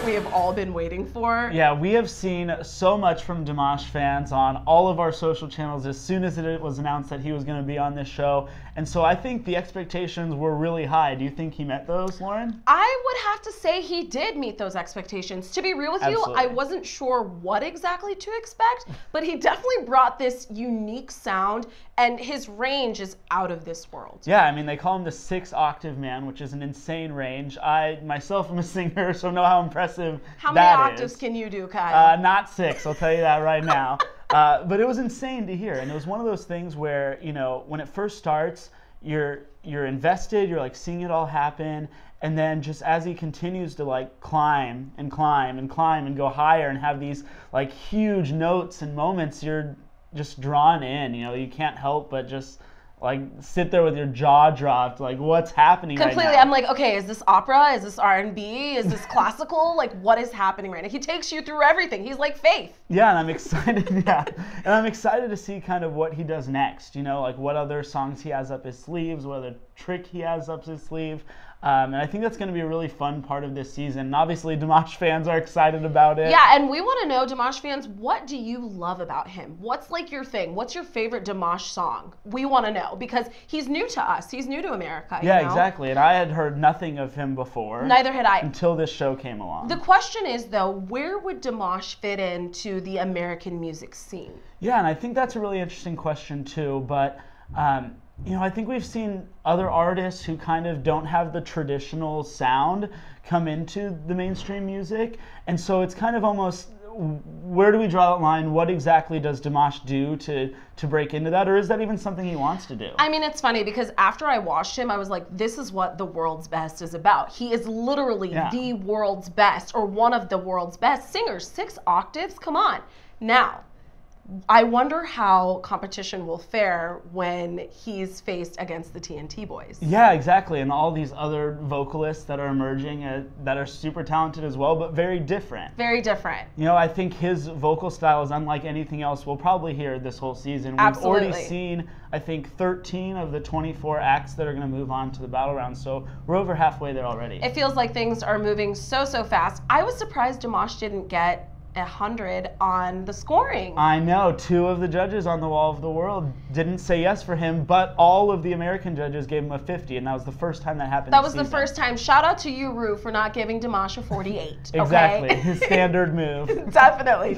we have all been waiting for. Yeah, we have seen so much from Dimash fans on all of our social channels as soon as it was announced that he was going to be on this show. And so I think the expectations were really high. Do you think he met those, Lauren? I would have to say he did meet those expectations. To be real with you, I wasn't sure what exactly to expect, but he definitely brought this unique sound, and his range is out of this world. Yeah, I mean, they call him the 6-octave man, which is an insane range. I myself am a singer, so know how impressive that is. How many octaves can you do, Kyle? Not 6, I'll tell you that right now. But it was insane to hear, and it was one of those things where, you know, when it first starts, you're invested, you're like seeing it all happen, and then just as he continues to like climb and climb and climb and go higher and have these like huge notes and moments, you're just drawn in. You know, you can't help but just like sit there with your jaw dropped, like what's happening completely right now? I'm like, okay, is this opera, is this R&B, is this classical, like what is happening right now? He takes you through everything. He's like Faith. Yeah, and I'm excited. Yeah, and I'm excited to see kind of what he does next, you know, like what other songs he has up his sleeves, what other trick he has up his sleeve. And I think that's going to be a really fun part of this season. And obviously, Dimash fans are excited about it. Yeah, and we want to know, Dimash fans, what do you love about him? What's like your thing? What's your favorite Dimash song? We want to know because he's new to us. He's new to America. Yeah, you know? Exactly. And I had heard nothing of him before. Neither had I. Until this show came along. The question is, though, where would Dimash fit into the American music scene? Yeah, and I think that's a really interesting question, too. But you know, I think we've seen other artists who kind of don't have the traditional sound come into the mainstream music. And so it's kind of almost, where do we draw that line? What exactly does Dimash do to break into that? Or is that even something he wants to do? I mean, it's funny because after I watched him, I was like, this is what the world's best is about. He is literally the world's best, or one of the world's best singers. 6 octaves? Come on. Now, I wonder how competition will fare when he's faced against the TNT boys. Yeah, exactly. And all these other vocalists that are emerging that are super talented as well, but very different. Very different. You know, I think his vocal style is unlike anything else we'll probably hear this whole season. Absolutely. We've already seen, I think, 13 of the 24 acts that are going to move on to the battle round. So we're over halfway there already. It feels like things are moving so fast. I was surprised Dimash didn't get 100 on the scoring. I know. 2 of the judges on the Wall of the World didn't say yes for him, but all of the American judges gave him a 50, and that was the first time that happened. That was the first time. Shout out to you, Rue, for not giving Dimash a 48. Exactly. Okay? His standard move. Definitely.